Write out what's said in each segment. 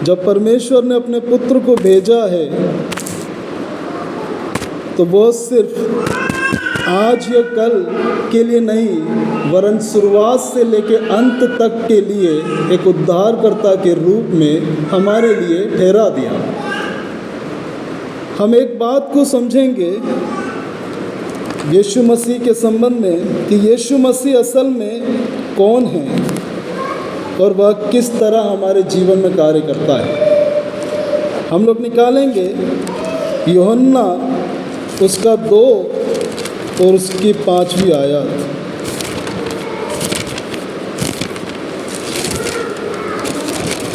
जब परमेश्वर ने अपने पुत्र को भेजा है तो वह सिर्फ आज या कल के लिए नहीं वरन शुरुआत से लेकर अंत तक के लिए एक उद्धारकर्ता के रूप में हमारे लिए ठहरा दिया। हम एक बात को समझेंगे यीशु मसीह के संबंध में कि यीशु मसीह असल में कौन है और वह किस तरह हमारे जीवन में कार्य करता है। हम लोग निकालेंगे यूहन्ना उसका 2 और उसकी 5वीं आयत।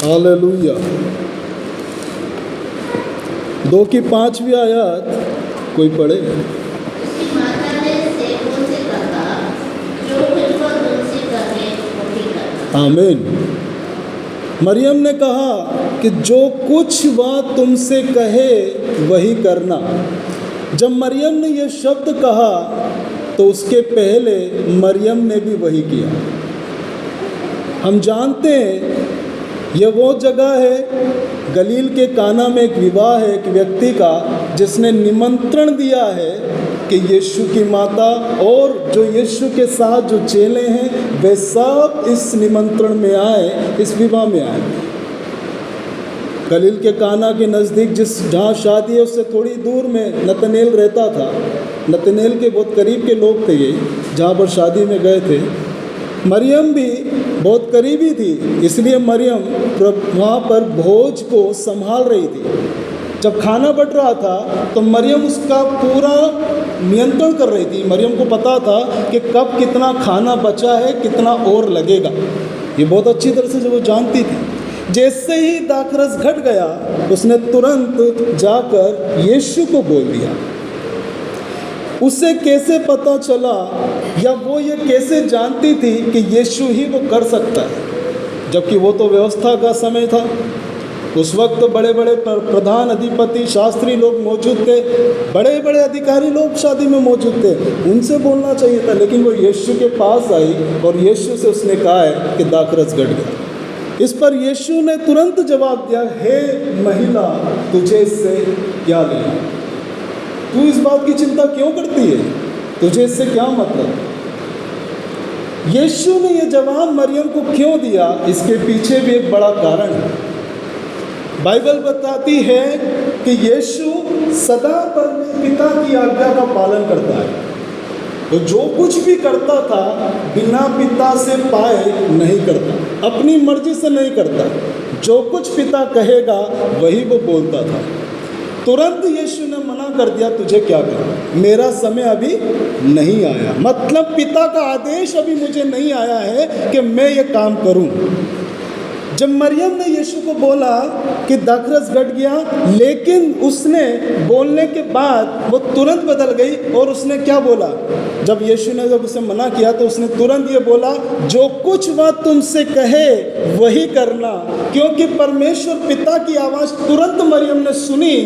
हालेलुया। 2 की 5वीं आयत कोई पढ़े? आमीन। मरियम ने कहा कि जो कुछ वह तुमसे कहे वही करना। जब मरियम ने यह शब्द कहा तो उसके पहले मरियम ने भी वही किया। हम जानते हैं यह वो जगह है, गलील के काना में एक विवाह है एक व्यक्ति का जिसने निमंत्रण दिया है कि यीशु की माता और जो यीशु के साथ जो चेले हैं वे सब इस निमंत्रण में आए, इस विवाह में आए। गलील के काना के नज़दीक जहाँ शादी है उससे थोड़ी दूर में नतनेल रहता था। नतनेल के बहुत करीब के लोग थे ये, जहाँ पर शादी में गए थे। मरियम भी बहुत करीबी थी, इसलिए मरियम वहाँ पर भोज को संभाल रही थी। जब खाना बट रहा था तो मरियम उसका पूरा नियंत्रण कर रही थी। मरियम को पता था कि कब कितना खाना बचा है, कितना और लगेगा, ये बहुत अच्छी तरह से वो जानती थी। जैसे ही दाखरस घट गया उसने तुरंत जाकर यीशु को बोल दिया। उसे कैसे पता चला या वो ये कैसे जानती थी कि यीशु ही वो कर सकता है, जबकि वो तो व्यवस्था का समय था। उस वक्त तो बड़े बड़े प्रधान अधिपति शास्त्री लोग मौजूद थे, बड़े बड़े अधिकारी लोग शादी में मौजूद थे, उनसे बोलना चाहिए था। लेकिन वो यीशु के पास आई और यीशु से उसने कहा है कि दाखरस घट गया। इस पर यीशु ने तुरंत जवाब दिया, हे महिला, तुझे इससे क्या लेना? तू इस बात की चिंता क्यों करती है? तुझे इससे क्या मतलब? यीशु ने यह जवाब मरियम को क्यों दिया, इसके पीछे भी एक बड़ा कारण है। बाइबल बताती है कि यीशु सदा पिता की आज्ञा का पालन करता है। वो जो कुछ भी करता था बिना पिता से पाए नहीं करता, अपनी मर्जी से नहीं करता। जो कुछ पिता कहेगा वही वो बोलता था। तुरंत यीशु ने मना कर दिया, तुझे क्या करना, मेरा समय अभी नहीं आया। मतलब पिता का आदेश अभी मुझे नहीं आया है कि मैं ये काम करूं। जब मरियम ने यीशु को बोला कि दाखरस घट गया, लेकिन उसने बोलने के बाद वो तुरंत बदल गई और उसने क्या बोला? जब यीशु ने जब उसे मना किया तो उसने तुरंत ये बोला, जो कुछ वह तुमसे कहे वही करना। क्योंकि परमेश्वर पिता की आवाज़ तुरंत मरियम ने सुनी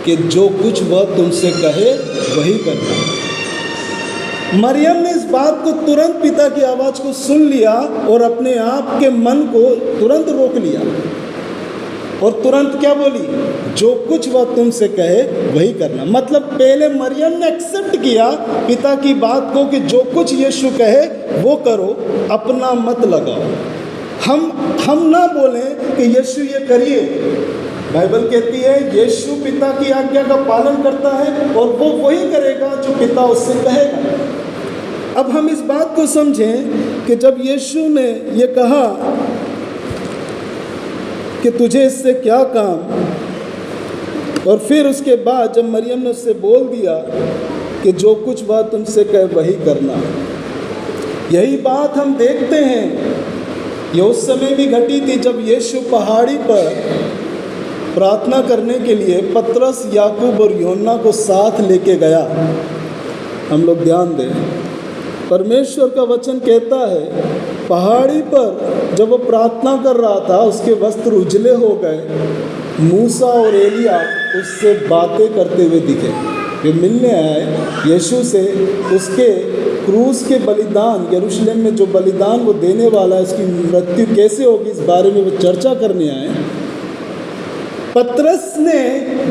कि जो कुछ वह तुमसे कहे वही करना। मरियम ने इस बात को तुरंत पिता की आवाज़ को सुन लिया और अपने आप के मन को तुरंत रोक लिया और तुरंत क्या बोली? जो कुछ वह तुमसे कहे वही करना। मतलब पहले मरियम ने एक्सेप्ट किया पिता की बात को कि जो कुछ यीशु कहे वो करो, अपना मत लगाओ। हम ना बोलें कि यीशु ये करिए। बाइबल कहती है यीशु पिता की आज्ञा का पालन करता है और वो वही करेगा जो पिता उससे कहेगा। अब हम इस बात को समझें कि जब यीशु ने ये कहा कि तुझे इससे क्या काम, और फिर उसके बाद जब मरियम ने उससे बोल दिया कि जो कुछ बात तुमसे कहे वही करना, यही बात हम देखते हैं ये उस समय भी घटी थी जब यीशु पहाड़ी पर प्रार्थना करने के लिए पतरस, याकूब और यूहन्ना को साथ लेके गया। हम लोग ध्यान दें, परमेश्वर का वचन कहता है पहाड़ी पर जब वो प्रार्थना कर रहा था उसके वस्त्र उजले हो गए। मूसा और एलिया उससे बातें करते हुए दिखे। वे मिलने आए यीशु से, उसके क्रूस के बलिदान, यरूशलेम में जो बलिदान वो देने वाला है उसकी मृत्यु कैसे होगी इस बारे में वो चर्चा करने आए। पतरस ने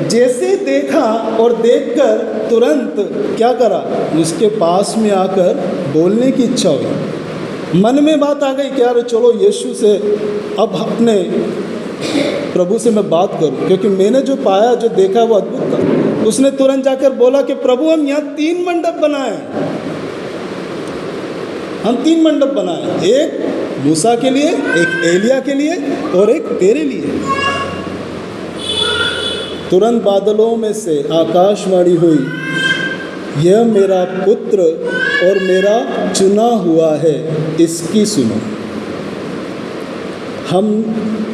जैसे देखा और देखकर तुरंत क्या करा, उसके पास में आकर बोलने की इच्छा हुई। मन में बात आ गई कि यार चलो यीशु से अब अपने प्रभु से मैं बात करूं, क्योंकि मैंने जो पाया जो देखा वो अद्भुत था। उसने तुरंत जाकर बोला कि प्रभु हम यहाँ 3 मंडप बनाए, हम 3 मंडप बनाए, एक मूसा के लिए, एक एलिया के लिए और एक तेरे लिए। तुरंत बादलों में से आकाशवाणी हुई, यह मेरा पुत्र और मेरा चुना हुआ है, इसकी सुनो। हम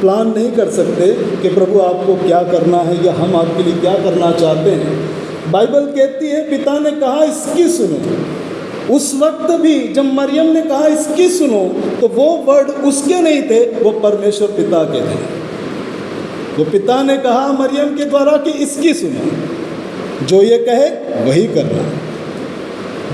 प्लान नहीं कर सकते कि प्रभु आपको क्या करना है या हम आपके लिए क्या करना चाहते हैं। बाइबल कहती है पिता ने कहा इसकी सुनो। उस वक्त भी जब मरियम ने कहा इसकी सुनो, तो वो वर्ड उसके नहीं थे, वो परमेश्वर पिता के थे। वो पिता ने कहा मरियम के द्वारा कि इसकी सुनो, जो ये कहे वही करना।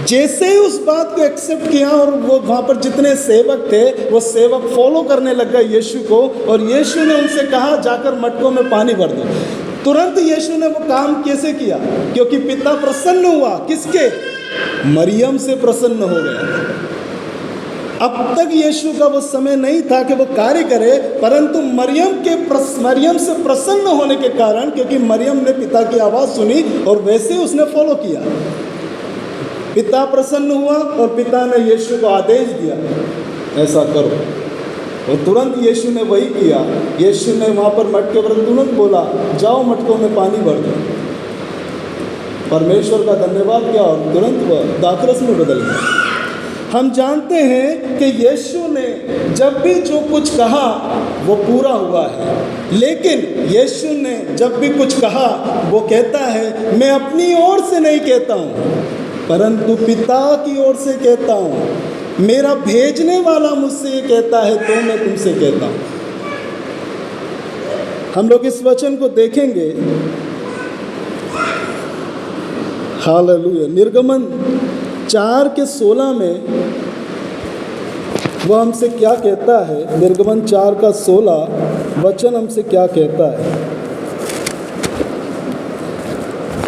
जैसे ही उस बात को एक्सेप्ट किया और वो वहाँ पर जितने सेवक थे वो सेवक फॉलो करने लग गए यीशु को, और यीशु ने उनसे कहा जाकर मटकों में पानी भर दो। तुरंत यीशु ने वो काम कैसे किया? क्योंकि पिता प्रसन्न हुआ। किसके? मरियम से प्रसन्न हो गया। अब तक यीशु का वो समय नहीं था कि वो कार्य करे, परंतु मरियम से प्रसन्न होने के कारण, क्योंकि मरियम ने पिता की आवाज़ सुनी और वैसे उसने फॉलो किया, पिता प्रसन्न हुआ और पिता ने यीशु को आदेश दिया ऐसा करो, और तुरंत यीशु ने वही किया। यीशु ने वहाँ पर मटके पर तुरंत बोला जाओ मटकों में पानी भर दो। परमेश्वर का धन्यवाद किया और तुरंत वह दाखरस में बदल गया। हम जानते हैं कि यीशु ने जब भी जो कुछ कहा वो पूरा हुआ है, लेकिन यीशु ने जब भी कुछ कहा वो कहता है मैं अपनी ओर से नहीं कहता हूँ, परंतु पिता की ओर से कहता हूँ। मेरा भेजने वाला मुझसे ये कहता है तो मैं तुमसे कहता हूँ। हम लोग इस वचन को देखेंगे। हालेलुया। निर्गमन 4:16 में वह हमसे क्या कहता है? निर्गमन 4:16 वचन हमसे क्या कहता है?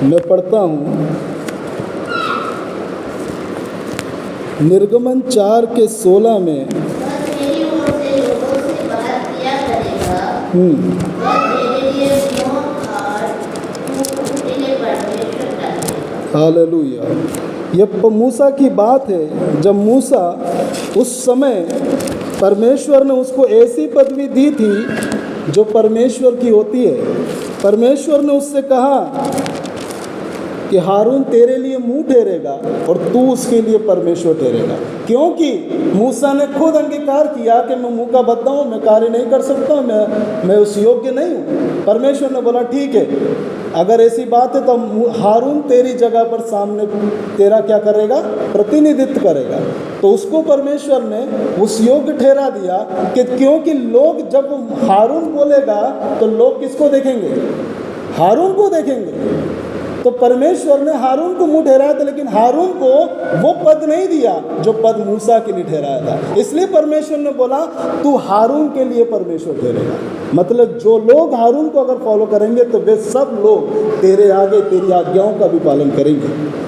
मैं पढ़ता हूँ। निर्गमन 4:16 में हालेलुया। यह मूसा की बात है। जब मूसा उस समय परमेश्वर ने उसको ऐसी पदवी दी थी जो परमेश्वर की होती है। परमेश्वर ने उससे कहा कि हारून तेरे लिए मुंह ठहरेगा और तू उसके लिए परमेश्वर ठहरेगा, क्योंकि मूसा ने खुद अंगीकार किया कि मैं मुंह का बद्दा हूँ, मैं कार्य नहीं कर सकता, मैं उस योग्य नहीं हूँ। परमेश्वर ने बोला ठीक है, अगर ऐसी बात है तो हारून तेरी जगह पर सामने तेरा क्या करेगा? प्रतिनिधित्व करेगा। तो उसको परमेश्वर ने उस योग्य ठहरा दिया कि क्योंकि लोग जब हारून बोलेगा तो लोग किसको देखेंगे? हारून को देखेंगे। तो परमेश्वर ने हारून को मुंह ठहराया था, लेकिन हारून को वो पद नहीं दिया जो पद मूसा के लिए ठहराया था। इसलिए परमेश्वर ने बोला तू हारून के लिए परमेश्वर ठहरेगा। मतलब जो लोग हारून को अगर फॉलो करेंगे तो वे सब लोग तेरे आगे तेरी आज्ञाओं का भी पालन करेंगे।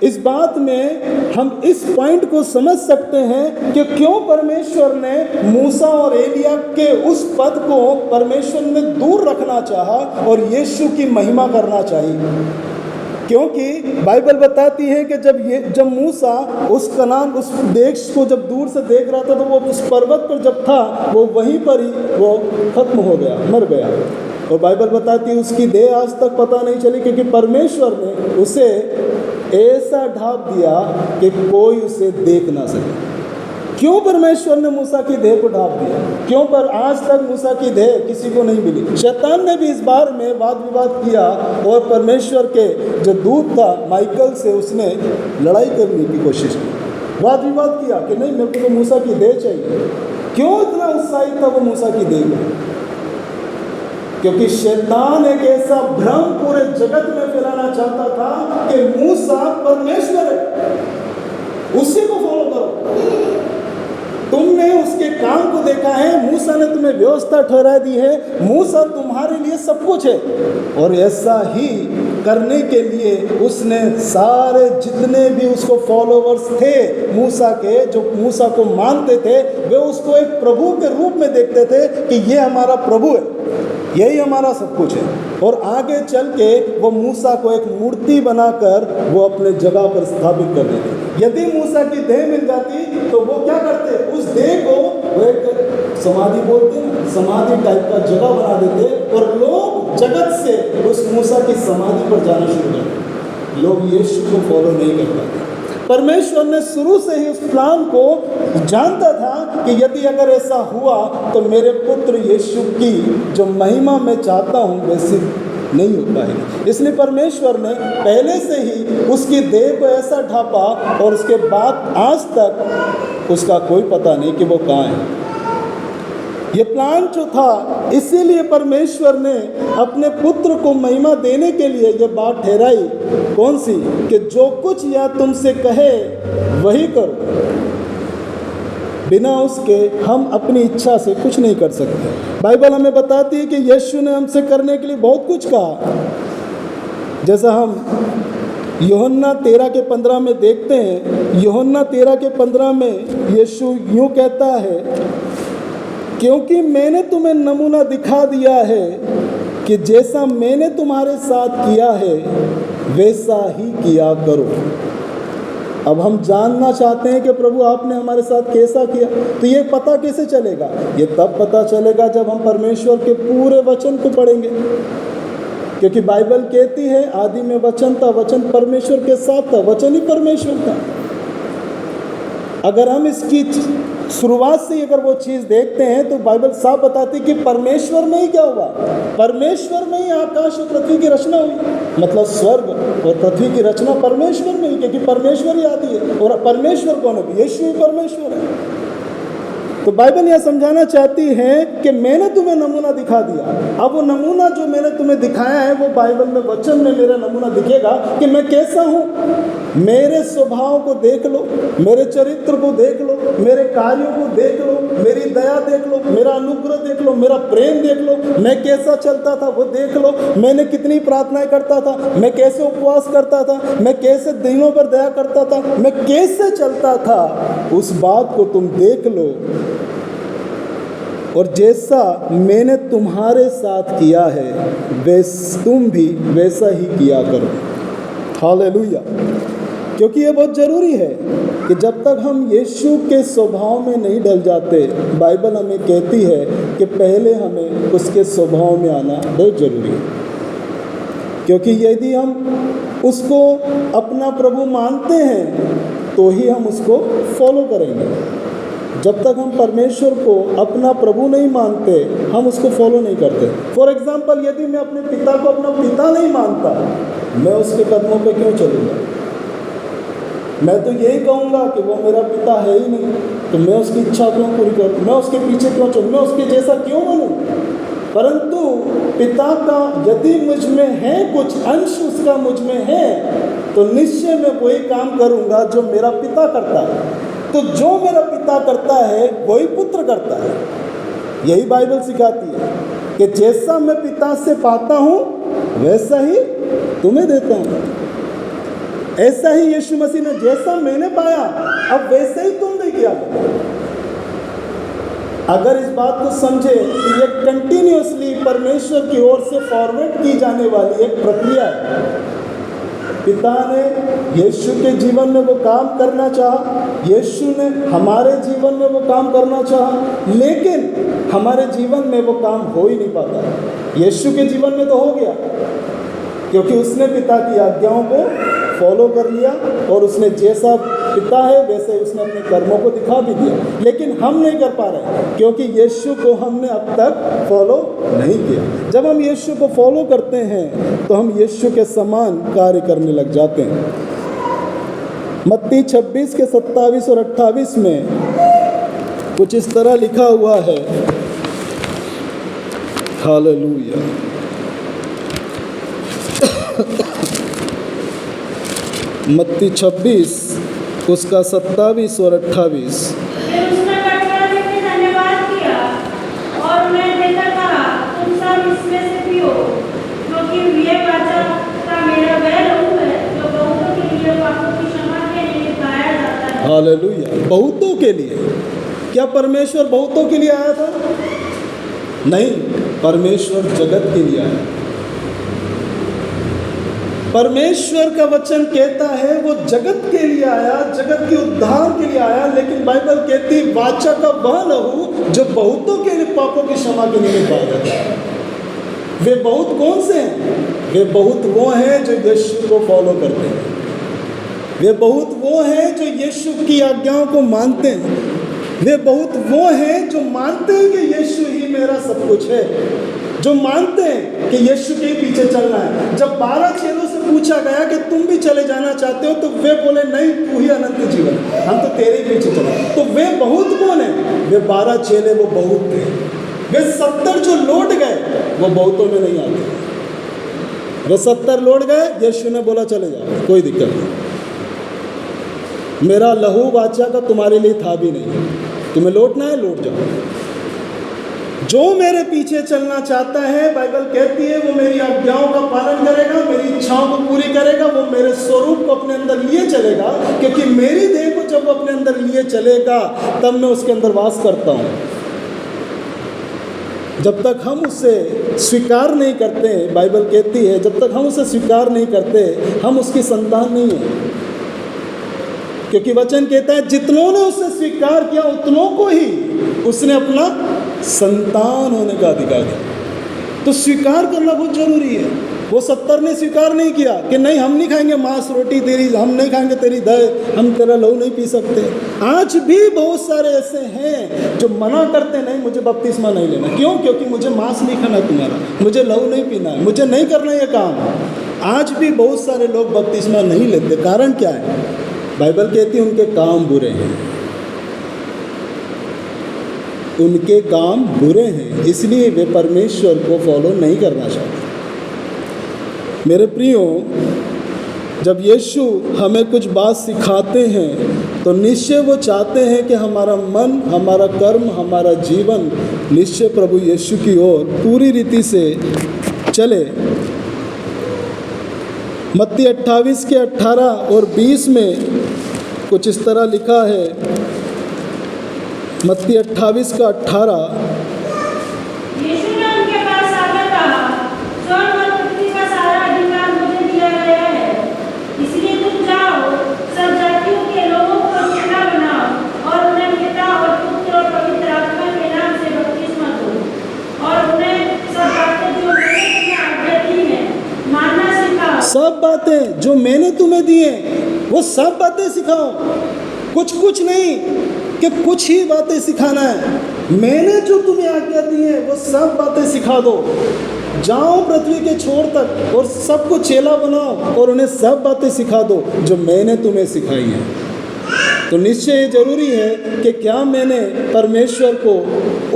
इस बात में हम इस पॉइंट को समझ सकते हैं कि क्यों परमेश्वर ने मूसा और एलिया के उस पद को परमेश्वर ने दूर रखना चाहा और यीशु की महिमा करना चाहिए। क्योंकि बाइबल बताती है कि जब मूसा उस कनान उस देश को जब दूर से देख रहा था तो वो उस पर्वत पर जब था वो वहीं पर ही वो खत्म हो गया, मर गया। और बाइबल बताती है उसकी देह आज तक पता नहीं चली, क्योंकि परमेश्वर ने उसे ऐसा ढांप दिया कि कोई उसे देख ना सके। क्यों परमेश्वर ने मूसा की देह को ढांप दिया? क्यों पर आज तक मूसा की देह किसी को नहीं मिली? शैतान ने भी इस बार में वाद विवाद किया और परमेश्वर के जो दूत था माइकल से उसने लड़ाई करने की कोशिश की, वाद विवाद किया कि नहीं मेरे को तो मूसा की देह चाहिए। क्यों इतना उत्साहित था वो मूसा की देह में? क्योंकि शैतान एक ऐसा भ्रम पूरे जगत में फैलाना चाहता था कि मूसा परमेश्वर है, उसी को फॉलो करो। तुमने उसके काम को देखा है। मूसा ने तुम्हें व्यवस्था ठहरा दी है, मूसा तुम्हारे लिए सब कुछ है। और ऐसा ही करने के लिए उसने सारे जितने भी उसको फॉलोवर्स थे मूसा के, जो मूसा को मानते थे, वे उसको एक प्रभु के रूप में देखते थे कि ये हमारा प्रभु है, यही हमारा सब कुछ है। और आगे चल के वो मूसा को एक मूर्ति बनाकर वो अपने जगह पर स्थापित कर देते। यदि मूसा की देह मिल जाती तो वो क्या करते, उस देह को वो एक समाधि बोलते हैं, समाधि टाइप का जगह बना देते और लोग जगत से उस मूसा की समाधि पर जाना शुरू करते। लोग यीशु को फॉलो नहीं कर पाते। परमेश्वर ने शुरू से ही उस प्लान को जानता था कि यदि अगर ऐसा हुआ तो मेरे पुत्र यीशु की जो महिमा मैं चाहता हूँ वैसी नहीं हो पाएगी। इसलिए परमेश्वर ने पहले से ही उसकी देह को ऐसा ढांपा और उसके बाद आज तक उसका कोई पता नहीं कि वो कहाँ है। ये प्लान जो था, इसीलिए परमेश्वर ने अपने पुत्र को महिमा देने के लिए ये बात ठहराई, कौन सी, कि जो कुछ यह तुमसे कहे वही करो, बिना उसके हम अपनी इच्छा से कुछ नहीं कर सकते। बाइबल हमें बताती है कि यीशु ने हमसे करने के लिए बहुत कुछ कहा। जैसा हम यूहन्ना 13:15 में देखते हैं, यूहन्ना 13:15 में यीशु यूँ कहता है, क्योंकि मैंने तुम्हें नमूना दिखा दिया है कि जैसा मैंने तुम्हारे साथ किया है वैसा ही किया करो। अब हम जानना चाहते हैं कि प्रभु आपने हमारे साथ कैसा किया, तो ये पता कैसे चलेगा? ये तब पता चलेगा जब हम परमेश्वर के पूरे वचन को पढ़ेंगे, क्योंकि बाइबल कहती है आदि में वचन था, वचन परमेश्वर के साथ था, वचन ही परमेश्वर था। अगर हम इसकी शुरुआत से ही अगर वो चीज़ देखते हैं तो बाइबल साफ बताती है कि परमेश्वर में ही क्या हुआ, परमेश्वर में ही आकाश और पृथ्वी की रचना हुई। मतलब स्वर्ग और पृथ्वी की रचना परमेश्वर में ही, क्योंकि परमेश्वर ही आदि है। और परमेश्वर कौन है? यीशु ही परमेश्वर है। तो बाइबल यह समझाना चाहती है कि मैंने तुम्हें नमूना दिखा दिया। अब वो नमूना जो मैंने तुम्हें दिखाया है वो बाइबल में, वचन में मेरा नमूना दिखेगा कि मैं कैसा हूँ। मेरे स्वभाव को देख लो, मेरे चरित्र को देख लो, मेरे कार्यों को देख लो, मेरी दया देख लो, मेरा अनुग्रह देख लो, मेरा प्रेम देख लो, मैं कैसा चलता था वो देख लो, मैंने कितनी प्रार्थनाएं करता था, मैं कैसे उपवास करता था, मैं कैसे दिनों पर दया करता था, मैं कैसे चलता था, उस बात को तुम देख लो। और जैसा मैंने तुम्हारे साथ किया है तुम भी वैसा ही किया करो। हालेलुया। क्योंकि ये बहुत ज़रूरी है कि जब तक हम यीशु के स्वभाव में नहीं ढल जाते, बाइबल हमें कहती है कि पहले हमें उसके स्वभाव में आना बहुत ज़रूरी है। क्योंकि यदि हम उसको अपना प्रभु मानते हैं तो ही हम उसको फॉलो करेंगे। जब तक हम परमेश्वर को अपना प्रभु नहीं मानते, हम उसको फॉलो नहीं करते। फॉर एग्जाम्पल, यदि मैं अपने पिता को अपना पिता नहीं मानता, मैं उसके कदमों पे क्यों चलूँगा? मैं तो यही कहूँगा कि वो मेरा पिता है ही नहीं, तो मैं उसकी इच्छा क्यों पूरी करूँ? मैं उसके पीछे क्यों चलूँ? मैं उसके जैसा क्यों बनूँ? परंतु पिता का यदि मुझ में है, कुछ अंश उसका मुझ में है, तो निश्चय मैं वही काम करूँगा जो मेरा पिता करता है। तो जो मेरा पिता करता है वही पुत्र करता है। यही बाइबल सिखाती है कि जैसा मैं पिता से पाता हूँ वैसा ही तुम्हें देता हूँ। ऐसा ही यीशु मसीह ने जैसा मैंने पाया अब वैसे ही तुम भी किया। अगर इस बात को समझे तो ये कंटिन्यूअसली परमेश्वर की ओर से फॉरवर्ड की जाने वाली एक प्रक्रिया है। पिता ने यीशु के जीवन में वो काम करना चाहा, यीशु ने हमारे जीवन में वो काम करना चाहा, लेकिन हमारे जीवन में वो काम हो ही नहीं पाता। यीशु के जीवन में तो हो गया, क्योंकि उसने पिता की आज्ञाओं को फॉलो कर लिया और उसने जैसा पिता है वैसे उसने अपने कर्मों को दिखा भी दिया। लेकिन हम नहीं कर पा रहे क्योंकि यीशु को हमने अब तक फॉलो नहीं किया। जब हम यीशु को फॉलो करते हैं तो हम यीशु के समान कार्य करने लग जाते हैं। मत्ती 26 के 27 और 28 में कुछ इस तरह लिखा हुआ है। हालेलुया। मत्ती 26 उसका 27 और 28। हालेलुया। बहुतों के लिए। क्या परमेश्वर बहुतों के लिए आया था? नहीं, परमेश्वर जगत के लिए आया। परमेश्वर का वचन कहता है वो जगत के लिए आया, जगत के उद्धार के लिए आया। लेकिन बाइबल कहती वाचा का वह लहू जो बहुतों के लिए पापों की क्षमा के लिए बहाया था। वे बहुत कौन से हैं? वे बहुत वो हैं जो यीशु को फॉलो करते हैं। वे बहुत वो हैं जो यीशु की आज्ञाओं को मानते हैं। वे बहुत वो हैं जो मानते हैं कि यीशु ही मेरा सब कुछ है, जो मानते हैं कि यीशु के पीछे चलना है। जब 12 चेलों से पूछा गया कि तुम भी चले जाना चाहते हो, तो वे बोले नहीं, तू ही अनंत जीवन, हम तो तेरे पीछे चले। तो वे बहुत कौन है? वे 12 चेले वो बहुत थे। वे 70 जो लौट गए वो बहुतों में नहीं आते। वे 70 लौट गए, यीशु ने बोला चले जाओ, कोई दिक्कत नहीं, मेरा लहू वाचा का तुम्हारे लिए था भी नहीं, तुम्हें लौटना है लौट जाओ। जो मेरे पीछे चलना चाहता है, बाइबल कहती है वो मेरी आज्ञाओं का पालन करेगा, मेरी इच्छाओं को पूरी करेगा, वो मेरे स्वरूप को अपने अंदर लिए चलेगा। क्योंकि मेरी देह को जब वो अपने अंदर लिए चलेगा तब मैं उसके अंदर वास करता हूँ। जब तक हम उसे स्वीकार नहीं करते, बाइबल कहती है जब तक हम उसे स्वीकार नहीं करते हम उसकी संतान नहीं है। क्योंकि वचन कहता है जितनों ने उसे स्वीकार किया उतनों को ही उसने अपना संतान होने का अधिकार दिया। तो स्वीकार करना बहुत जरूरी है। वो 70 ने स्वीकार नहीं किया कि नहीं हम नहीं खाएंगे मांस रोटी तेरी, हम नहीं खाएंगे तेरी दही, हम तेरा लहू नहीं पी सकते। आज भी बहुत सारे ऐसे हैं जो मना करते नहीं, मुझे बपतिस्मा नहीं लेना। क्यों? क्योंकि मुझे मांस नहीं खाना तुम्हारा, मुझे लहू नहीं पीना है, मुझे नहीं करना ये काम। आज भी बहुत सारे लोग बपतिस्मा नहीं लेते। कारण क्या है? बाइबल कहती है उनके काम बुरे हैं, उनके काम बुरे हैं, इसलिए वे परमेश्वर को फॉलो नहीं करना चाहते। मेरे प्रियो, जब यीशु हमें कुछ बात सिखाते हैं तो निश्चय वो चाहते हैं कि हमारा मन, हमारा कर्म, हमारा जीवन निश्चय प्रभु यीशु की ओर पूरी रीति से चले। मत्ती 28 के 18 और 20 में कुछ इस तरह लिखा है। मत्ती 28 का 18, यीशु ने उनके पास आकर कहा, स्वर्ग और पृथ्वी का सारा अधिकार मुझे दिया गया है, इसलिए तुम जाओ, सब जातियों के लोगों को शिष्य बनाओ और उन्हें पिता और पुत्र और पवित्र आत्मा के नाम से बपतिस्मा दो और उन्हें सब बातें जो मैंने तुम्हें आज्ञा दी है मानना सिखाओ। सब बातें जो मैंने तुम्हें दी हैं वो सब बातें सिखाओ। कुछ नहीं कि कुछ ही बातें सिखाना है। मैंने जो तुम्हें आज्ञा दी है वो सब बातें सिखा दो। जाओ पृथ्वी के छोर तक और सबको चेला बनाओ और उन्हें सब बातें सिखा दो जो मैंने तुम्हें सिखाई हैं। तो निश्चय ये जरूरी है कि क्या मैंने परमेश्वर को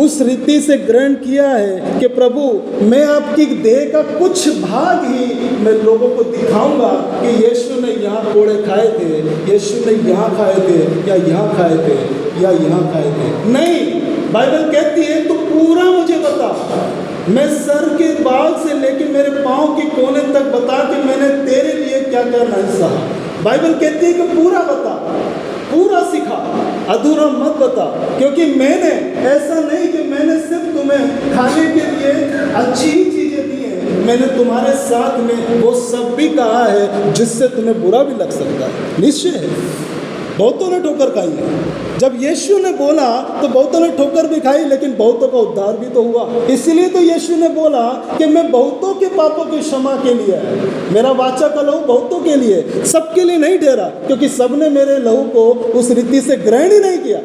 उस रीति से ग्रहण किया है कि प्रभु मैं आपकी देह का कुछ भाग ही मैं लोगों को दिखाऊंगा कि यीशु ने यहाँ कोड़े खाए थे, यीशु ने यहाँ खाए थे या यहाँ खाए थे या यहाँ खाए थे। नहीं, बाइबल कहती है तो पूरा मुझे बता। मैं सर के बाल से लेकर मेरे पाँव के कोने तक बता कि मैंने तेरे लिए क्या क्या नहीं सहा। बाइबल कहती है कि पूरा बता, पूरा सिखा, अधूरा मत बता। क्योंकि मैंने ऐसा नहीं कि मैंने सिर्फ तुम्हें खाने के लिए अच्छी ही चीज़ें दी हैं, मैंने तुम्हारे साथ में वो सब भी कहा है जिससे तुम्हें बुरा भी लग सकता है। निश्चय है बहुतों ने ठोकर खाई है। जब यीशु ने बोला तो बहुतों ने ठोकर भी खाई, लेकिन बहुतों का उद्धार भी तो हुआ। इसीलिए तो यीशु ने बोला कि मैं बहुतों के पापों की क्षमा के लिए है, मेरा वाचा का लहू बहुतों के लिए, सबके लिए नहीं ठहरा। क्योंकि सबने मेरे लहू को उस रीति से ग्रहण ही नहीं किया।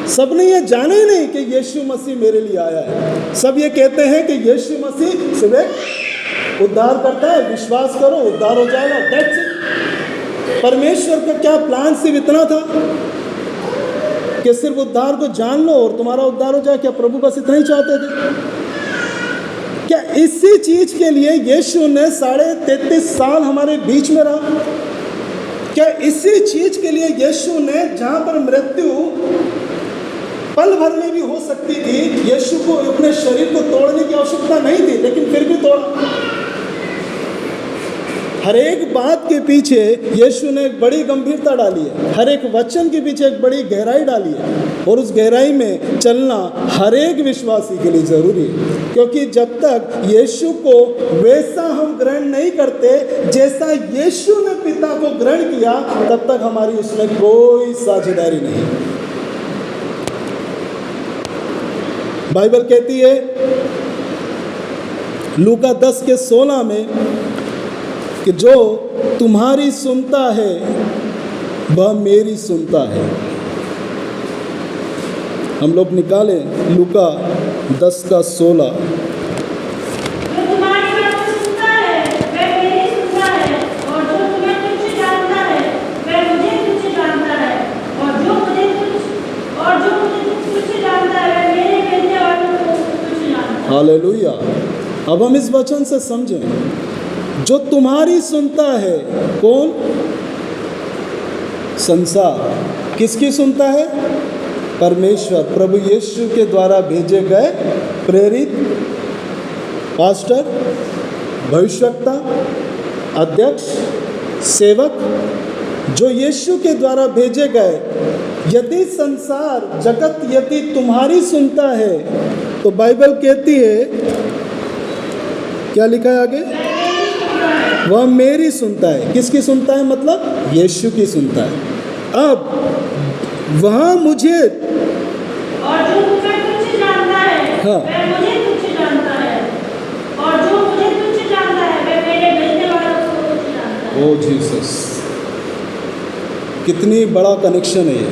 सबने ये जाना ही नहीं कि यीशु मसीह मेरे लिए आया है। सब ये कहते हैं कि यीशु मसीह सिर्फ उद्धार करता है, विश्वास करो उद्धार हो जाएगा, दैट्स इट। परमेश्वर का क्या प्लान सिर्फ इतना था कि सिर्फ उद्धार को जान लो और तुम्हारा उद्धार हो जाए? क्या प्रभु बस इतना ही चाहते थे? क्या इसी चीज के लिए यीशु ने 33.5 साल हमारे बीच में रहा? क्या इसी चीज के लिए यीशु ने, जहां पर मृत्यु पल भर में भी हो सकती थी, यीशु को अपने शरीर को तोड़ने की आवश्यकता नहीं थी, लेकिन फिर भी तोड़ा। हर एक बात के पीछे यीशु ने एक बड़ी गंभीरता डाली है, हर एक वचन के पीछे एक बड़ी गहराई डाली है, और उस गहराई में चलना हर एक विश्वासी के लिए ज़रूरी है। क्योंकि जब तक यीशु को वैसा हम ग्रहण नहीं करते जैसा यीशु ने पिता को ग्रहण किया, तब तक हमारी उसमें कोई साझेदारी नहीं। बाइबल कहती है लूका 10:16 में कि जो तुम्हारी सुनता है वह मेरी सुनता है। हम लोग निकालें लूका 10:16। जो तुम्हारी बात सुनता है वह मेरी सुनता है, और जो तुम्हें तुच्छ जानता है वह मुझे तुच्छ जानता है, और जो मुझे तुच्छ जानता है वह मेरे भेजने वालों को तुच्छ जानता है। हालेलुया। अब हम इस वचन से समझें, जो तुम्हारी सुनता है कौन? संसार। किसकी सुनता है? परमेश्वर, प्रभु यीशु के द्वारा भेजे गए प्रेरित, पास्टर, भविष्यवक्ता, अध्यक्ष, सेवक, जो यीशु के द्वारा भेजे गए। यदि संसार जगत यदि तुम्हारी सुनता है, तो बाइबल कहती है, क्या लिखा है आगे? वह मेरी सुनता है। किसकी सुनता है? मतलब यीशु की सुनता है। अब वह मुझे, और जो तुम्हें तुच्छ जानता है हाँ, वह मुझे तुच्छ जानता है, और जो मुझे तुच्छ जानता है वह मेरे भेजने वालों को तुच्छ जानता है। ओ जीसस, कितनी बड़ा कनेक्शन है ये।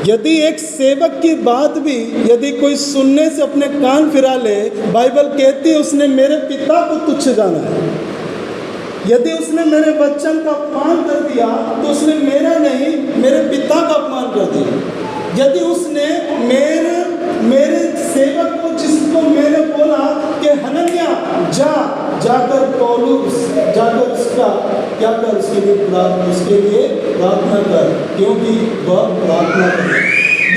यदि एक सेवक की बात भी यदि कोई सुनने से अपने कान फिरा ले, बाइबल कहती है उसने मेरे पिता को तुच्छ जाना है। यदि उसने मेरे वचन का अपमान कर दिया तो उसने मेरा नहीं मेरे पिता का अपमान कर दिया। यदि उसने मेरे सेवक को, जिसको मैंने बोला कि हनन्या जाकर पौलुस जाकर उसका क्या कर, उसके लिए प्रार्थना कर, क्योंकि वह प्रार्थना कर।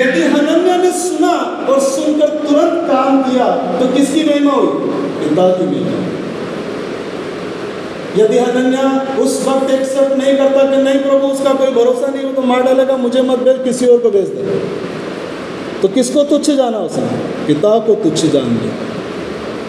यदि हनन्या ने सुना और सुनकर तुरंत काम किया तो किसकी महिमा हुई? पिता की महिमा। यदि हनन्या उस वक्त एक्सेप्ट नहीं करता कि नहीं प्रभु उसका कोई भरोसा नहीं, वो तो मार डालेगा, मुझे मत भेज, किसी और को भेज दे, तो किसको तुच्छ जाना? उसने पिता को तुच्छ जान लिया।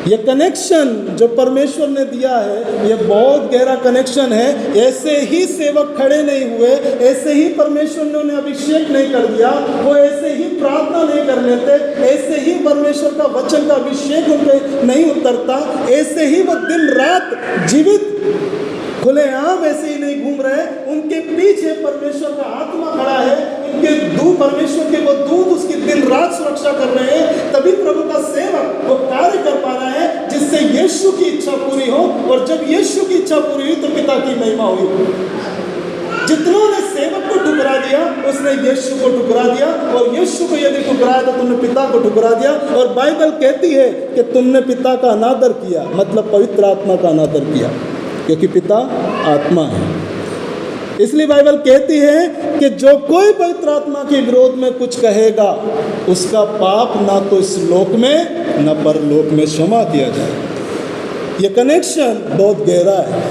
ये कनेक्शन जो परमेश्वर ने दिया है, ये बहुत गहरा कनेक्शन है। ऐसे ही सेवक खड़े नहीं हुए, ऐसे ही परमेश्वर ने उन्हें अभिषेक नहीं कर दिया, वो ऐसे ही प्रार्थना नहीं कर लेते, ऐसे ही परमेश्वर का वचन का अभिषेक उन पे नहीं उतरता, ऐसे ही वो दिन रात जीवित खुलेआम ऐसे ही नहीं घूम रहे। उनके पीछे परमेश्वर का आत्मा खड़ा है, उनके दूत, परमेश्वर के वो दूत उसकी दिन रात सुरक्षा कर रहे हैं। तभी प्रभु का सेवक वो कार्य कर पा रहा है जिससे यीशु की इच्छा पूरी हो, और जब यीशु की इच्छा पूरी हुई तो पिता की महिमा हुई। जितनों ने सेवक को ठुकरा दिया उसने यीशु को ठुकरा दिया, और यीशु को यदि ठुकराया तो तुमने पिता को ठुकरा दिया। और बाइबल कहती है कि तुमने पिता का अनादर किया, मतलब पवित्र आत्मा का अनादर किया, क्योंकि पिता आत्मा है। इसलिए बाइबल कहती है कि जो कोई पवित्र आत्मा के विरोध में कुछ कहेगा उसका पाप ना तो इस लोक में न परलोक में क्षमा किया जाए। ये कनेक्शन बहुत गहरा है,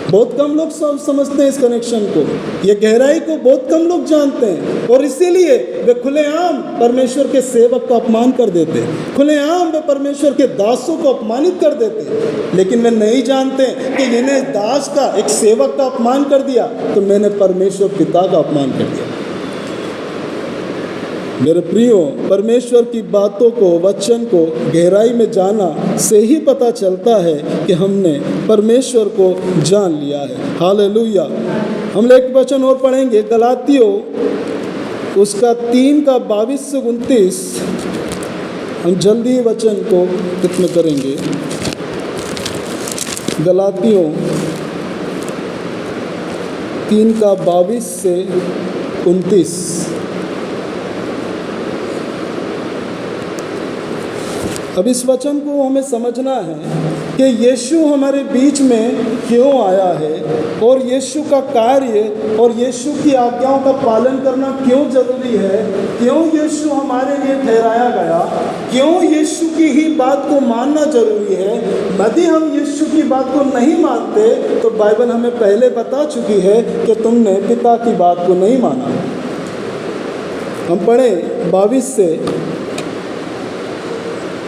बहुत कम लोग समझते हैं इस कनेक्शन को, ये गहराई को बहुत कम लोग जानते हैं, और इसीलिए वे खुलेआम परमेश्वर के सेवक का अपमान कर देते हैं, खुलेआम वे परमेश्वर के दासों को अपमानित कर देते हैं। लेकिन वे नहीं जानते कि मैंने दास का, एक सेवक का अपमान कर दिया तो मैंने परमेश्वर पिता का अपमान कर दिया। मेरे प्रियो, परमेश्वर की बातों को, वचन को गहराई में जाना से ही पता चलता है कि हमने परमेश्वर को जान लिया है। हालेलुया। हम एक वचन और पढ़ेंगे, गलातियों उसका 3:22 से 29। हम जल्दी वचन को खत्म करेंगे। गलातियों 3:22 से 29। अब इस वचन को हमें समझना है कि यीशु हमारे बीच में क्यों आया है, और यीशु का कार्य और यीशु की आज्ञाओं का पालन करना क्यों जरूरी है, क्यों यीशु हमारे लिए ठहराया गया, क्यों यीशु की ही बात को मानना जरूरी है। यदि हम यीशु की बात को नहीं मानते तो बाइबल हमें पहले बता चुकी है कि तुमने पिता की बात को नहीं माना। हम पढ़े 22 से,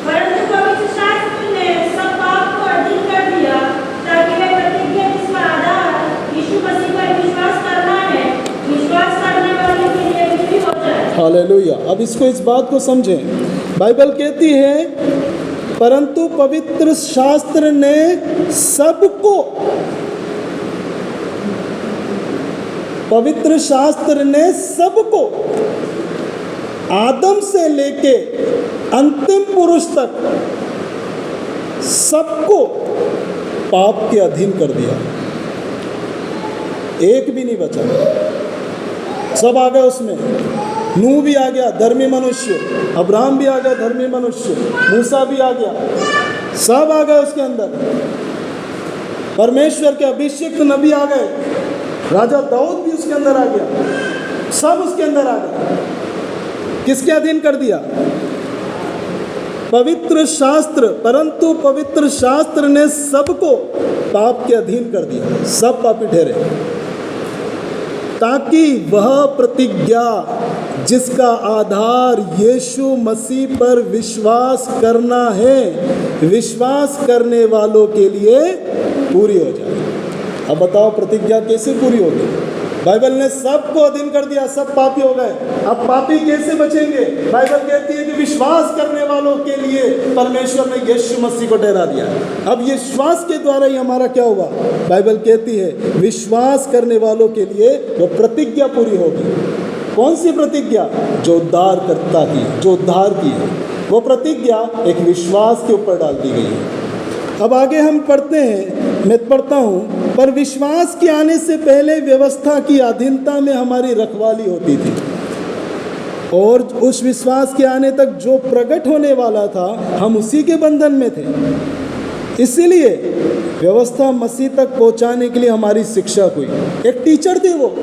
परंतु पवित्र शास्त्र ने सब पाप को अधीन कर दिया ताकि वे प्रतिज्ञा जिसका आधार यीशु मसीह पर विश्वास करना है, विश्वास करने वाले के लिए विजयी हो जाए। हालेलुया। अब इसको, इस बात को समझें। बाइबल कहती है परंतु पवित्र शास्त्र ने सबको, पवित्र शास्त्र ने सबको आदम से लेके अंतिम पुरुष तक सबको पाप के अधीन कर दिया। एक भी नहीं बचा, सब आ गए उसमें। नूह भी आ गया, धर्मी मनुष्य। अब्राहम भी आ गया, धर्मी मनुष्य। मूसा भी आ गया, सब आ गए उसके अंदर। परमेश्वर के अभिषिक्त नबी आ गए, राजा दाऊद भी उसके अंदर आ गया, सब उसके अंदर आ गए। किसके अधीन कर दिया? पवित्र शास्त्र। परंतु पवित्र शास्त्र ने सबको पाप के अधीन कर दिया, सब पापी ठहरे, ताकि वह प्रतिज्ञा जिसका आधार यीशु मसीह पर विश्वास करना है, विश्वास करने वालों के लिए पूरी हो जाए। अब बताओ प्रतिज्ञा कैसे पूरी होगी? बाइबल ने सबको अधीन कर दिया, सब पापी हो गए। अब पापी कैसे बचेंगे? बाइबल कहती है कि विश्वास करने वालों के लिए परमेश्वर ने यीशु मसीह को ठहरा दिया। अब ये विश्वास के द्वारा ही हमारा क्या हुआ? बाइबल कहती है विश्वास करने वालों के लिए वो प्रतिज्ञा पूरी होगी। कौन सी प्रतिज्ञा? जो उद्धारकर्ता की, जो उद्धार की है, वो प्रतिज्ञा एक विश्वास के ऊपर डाल दी गई है। अब आगे हम पढ़ते हैं, मैं पढ़ता हूँ। पर विश्वास के आने से पहले व्यवस्था की अधीनता में हमारी रखवाली होती थी, और उस विश्वास के आने तक जो प्रकट होने वाला था हम उसी के बंधन में थे। इसीलिए व्यवस्था मसीह तक पहुंचाने के लिए हमारी शिक्षा हुई। एक टीचर थी, वो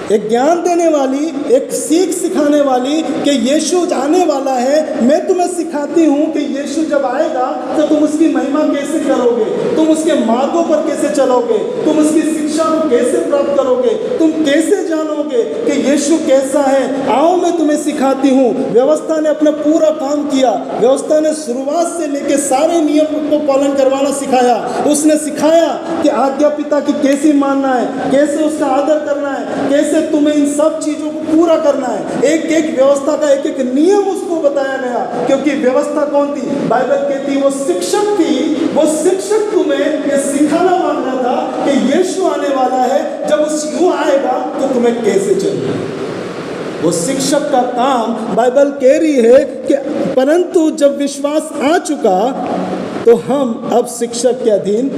एक ज्ञान देने वाली, एक सीख सिखाने वाली कि यीशु आने वाला है। मैं तुम्हें सिखाती हूँ कि यीशु जब आएगा तो तुम उसकी महिमा कैसे करोगे, तुम उसके मार्गों पर कैसे चलोगे, तुम उसकी शिक्षा को कैसे प्राप्त करोगे, तुम कैसे जानोगे कि यीशु कैसा है। आओ मैं तुम्हें सिखाती हूँ। व्यवस्था ने अपना पूरा काम किया। व्यवस्था ने शुरुआत से लेकर सारे नियम को पालन करवाना सिखाया। उसने सिखाया कि आज्ञा पिता की कैसे मानना है, कैसे उसका आदर करना है, कैसे तुम्हें इन सब चीजों को पूरा करना है। एक एक व्यवस्था का एक एक नियम उसको बताया गया, क्योंकि व्यवस्था कौन थी? बाइबल कहती वो शिक्षक थी। वो शिक्षक तुम्हें ये सिखाना मांग रहा था कि यीशु आने वाला है, जब वो आएगा तो तुम्हें कैसे चलना है। वो शिक्षक का काम बाइबल कह रही है कि परंतु जब विश्वास आ चुका तो हम अब शिक्षक के अधीन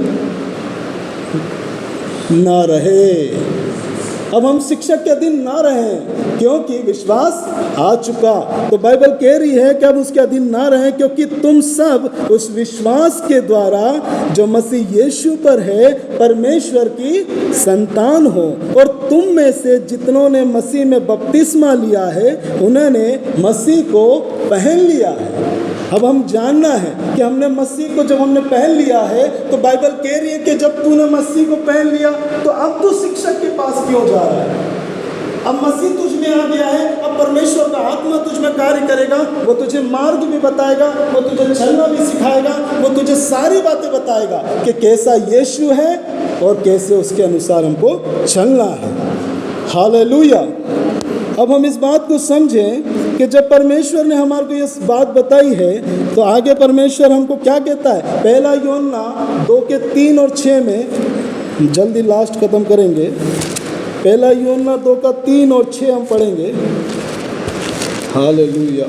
ना रहे। अब हम शिक्षक के अधीन ना रहें, क्योंकि विश्वास आ चुका। तो बाइबल कह रही है कि अब उसके अधीन ना रहें, क्योंकि तुम सब उस विश्वास के द्वारा जो मसीह यीशु पर है परमेश्वर की संतान हो। और तुम में से जितनों ने मसीह में बपतिस्मा लिया है उन्होंने मसीह को पहन लिया है। अब हम जानना है कि हमने मसीह को जब हमने पहन लिया है तो बाइबल कह रही है कि जब तूने मसीह को पहन लिया तो अब तू शिक्षक के पास क्यों जा रहा है? अब मसीह तुझ में आ गया है, अब परमेश्वर का आत्मा तुझ में कार्य करेगा। वो तुझे मार्ग भी बताएगा, वो तुझे चलना भी सिखाएगा, वो तुझे सारी बातें बताएगा कि कैसा यीशु है और कैसे उसके अनुसार हमको चलना है। हालेलुया। अब हम इस बात को समझें कि जब परमेश्वर ने हमारे को ये बात बताई है तो आगे परमेश्वर हमको क्या कहता है। पहला यूहन्ना 2:3 और 6 में, जल्दी लास्ट खत्म करेंगे। पहला यूहन्ना 2:3 और 6 हम पढ़ेंगे। हालेलुया।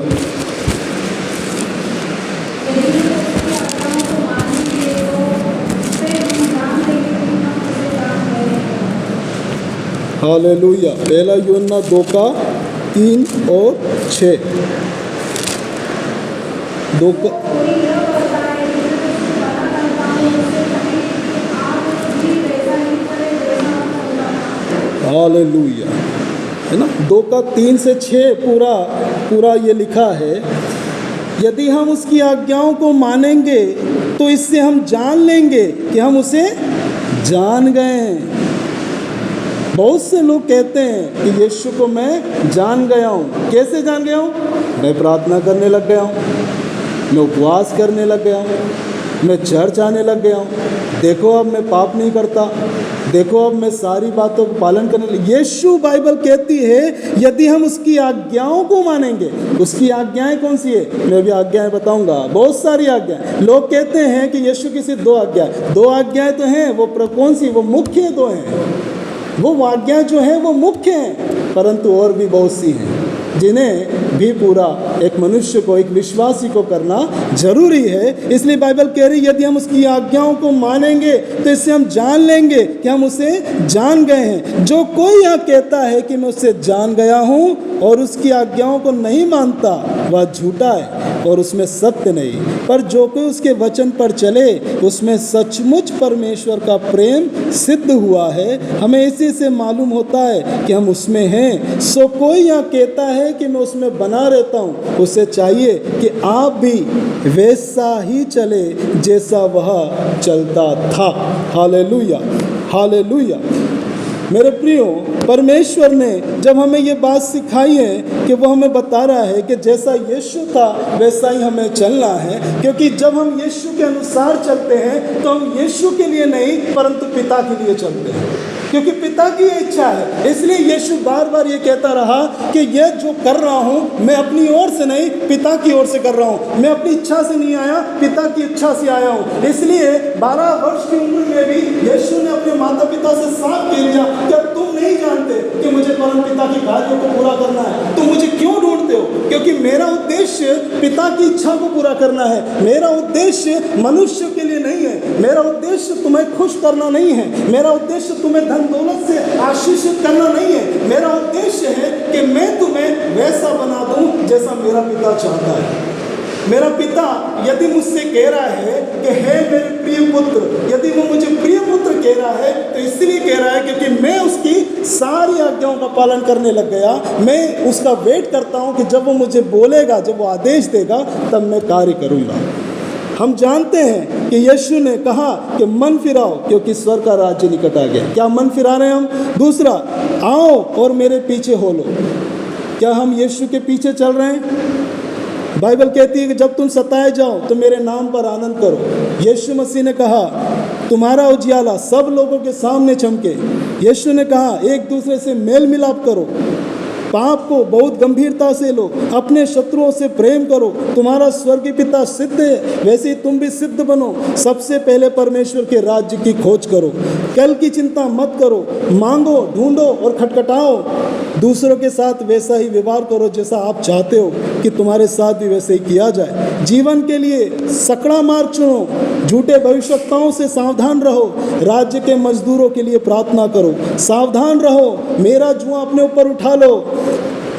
हालेलुया। पहला यूहन्ना 2:3 और 6। हालेलुया, है ना। 2:3 से 6 पूरा ये लिखा है यदि हम उसकी आज्ञाओं को मानेंगे तो इससे हम जान लेंगे कि हम उसे जान गए हैं। बहुत से लोग कहते हैं कि यीशु को मैं जान गया हूँ। कैसे जान गया हूँ? मैं प्रार्थना करने लग गया हूँ, मैं उपवास करने लग गया हूँ, मैं चर्च आने लग गया हूँ, देखो अब मैं पाप नहीं करता, देखो अब मैं सारी बातों को पालन करने लग। यीशु बाइबल कहती है यदि हम उसकी आज्ञाओं को मानेंगे। उसकी आज्ञाएं कौन सी है? मैं भी आज्ञाएं बताऊंगा, बहुत सारी आज्ञाएं। लोग कहते हैं कि यीशु की सिर्फ 2 आज्ञाएं। 2 आज्ञाएं तो हैं, वो कौन सी? वो मुख्य 2 हैं, वो आज्ञाएं जो हैं वो मुख्य हैं, परंतु और भी बहुत सी हैं जिन्हें भी पूरा एक मनुष्य को, एक विश्वासी को करना जरूरी है। इसलिए बाइबल कह रही यदि हम उसकी आज्ञाओं को मानेंगे तो इससे हम जान लेंगे कि हम उसे जान गए हैं। जो कोई यह कहता है कि मैं उससे जान गया हूँ और उसकी आज्ञाओं को नहीं मानता, वह झूठा है और उसमें सत्य नहीं। पर जो कोई उसके वचन पर चले उसमें सचमुच परमेश्वर का प्रेम सिद्ध हुआ है। हमें इसी से मालूम होता है कि हम उसमें हैं। सो कोई यह कहता है कि मैं उसमें बना रहता हूँ, उसे चाहिए कि आप भी वैसा ही चले जैसा वह चलता था। Hallelujah, hallelujah. मेरे प्रियो, परमेश्वर ने जब हमें ये बात सिखाई है कि वो हमें बता रहा है कि जैसा यीशु था वैसा ही हमें चलना है, क्योंकि जब हम यीशु के अनुसार चलते हैं तो हम यीशु के लिए नहीं परंतु पिता के लिए चलते हैं, क्योंकि पिता की इच्छा है। इसलिए यीशु बार बार ये कहता रहा कि ये जो कर रहा हूँ मैं अपनी ओर से नहीं, पिता की ओर से कर रहा हूँ। मैं अपनी इच्छा से नहीं आया, पिता की इच्छा से आया हूँ। इसलिए 12 वर्ष की उम्र में भी यीशु ने अपने माता पिता से साफ कह दिया कि तुम नहीं जानते कि मुझे परम पिता के कार्यों को पूरा करना है, तुम मुझे क्यों ढूंढते हो? क्योंकि मेरा उद्देश्य पिता की इच्छा को पूरा करना है। मेरा उद्देश्य मनुष्य के लिए नहीं है, मेरा उद्देश्य तुम्हें खुश करना नहीं है, मेरा उद्देश्य तुम्हें धन दौलत से आशीषित करना नहीं है। मेरा उद्देश्य है कि मैं तुम्हें वैसा बना दूं जैसा मेरा पिता चाहता है। मेरा पिता यदि मुझसे कह रहा है कि हे मेरे प्रिय पुत्र, यदि वो मुझे प्रिय पुत्र कह रहा है तो इसलिए कह रहा है क्योंकि मैं उसकी सारी आज्ञाओं का पालन करने लग गया। मैं उसका वेट करता हूँ कि जब वो मुझे बोलेगा, जब वो आदेश देगा, तब मैं कार्य करूँगा। हम जानते हैं कि यीशु ने कहा कि मन फिराओ क्योंकि स्वर्ग का राज्य निकट आ गया। क्या मन फिरा रहे हैं हम? दूसरा, आओ और मेरे पीछे हो लो। क्या हम यीशु के पीछे चल रहे हैं? बाइबल कहती है कि जब तुम सताए जाओ तो मेरे नाम पर आनंद करो। यीशु मसीह ने कहा तुम्हारा उजियाला सब लोगों के सामने चमके। यीशु ने कहा एक दूसरे से मेल मिलाप करो, पाप को बहुत गंभीरता से लो, अपने शत्रुओं से प्रेम करो। तुम्हारा स्वर्गीय पिता सिद्ध है, वैसे ही तुम भी सिद्ध बनो। सबसे पहले परमेश्वर के राज्य की खोज करो, कल की चिंता मत करो। मांगो, ढूंढो और खटखटाओ। दूसरों के साथ वैसा ही व्यवहार करो जैसा आप चाहते हो कि तुम्हारे साथ भी वैसे ही किया जाए। जीवन के लिए सकड़ा मार्ग चुनो, झूठे भविष्यवक्ताओं से सावधान रहो, राज्य के मजदूरों के लिए प्रार्थना करो। सावधान रहो, मेरा जुआ अपने ऊपर उठा लो।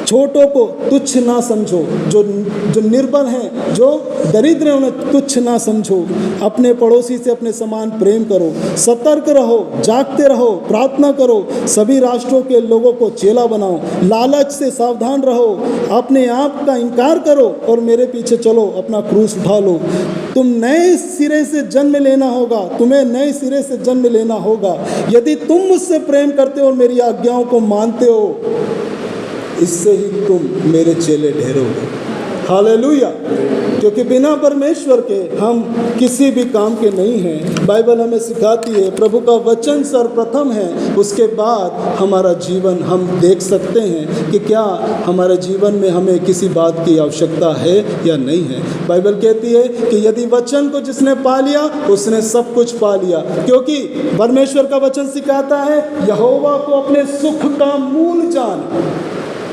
छोटों को तुच्छ ना समझो, जो निर्बल हैं, जो दरिद्र हैं, उन्हें तुच्छ ना समझो। अपने पड़ोसी से अपने समान प्रेम करो। सतर्क रहो, जागते रहो, प्रार्थना करो। सभी राष्ट्रों के लोगों को चेला बनाओ। लालच से सावधान रहो, अपने आप का इनकार करो और मेरे पीछे चलो, अपना क्रूस उठा लो। तुम नए सिरे से जन्म लेना होगा, तुम्हें नए सिरे से जन्म लेना होगा। यदि तुम मुझसे प्रेम करते हो और मेरी आज्ञाओं को मानते हो, इससे ही तुम मेरे चेले ठहरोगे। हालेलुया। क्योंकि बिना परमेश्वर के हम किसी भी काम के नहीं हैं। बाइबल हमें सिखाती है प्रभु का वचन सर्वप्रथम है, उसके बाद हमारा जीवन हम देख सकते हैं कि क्या हमारे जीवन में हमें किसी बात की आवश्यकता है या नहीं है। बाइबल कहती है कि यदि वचन को जिसने पा लिया उसने सब कुछ पा लिया, क्योंकि परमेश्वर का वचन सिखाता है यहोवा को अपने सुख का मूल जान,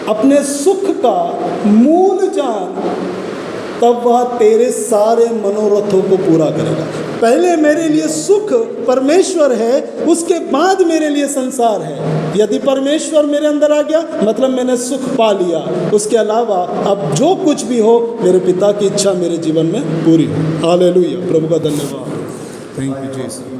अपने सुख का मूल जान, तब वह तेरे सारे मनोरथों को पूरा करेगा। पहले मेरे लिए सुख परमेश्वर है, उसके बाद मेरे लिए संसार है। यदि परमेश्वर मेरे अंदर आ गया मतलब मैंने सुख पा लिया। उसके अलावा अब जो कुछ भी हो मेरे पिता की इच्छा मेरे जीवन में पूरी हो। हालेलुया। प्रभु का धन्यवाद। Thank you Jesus.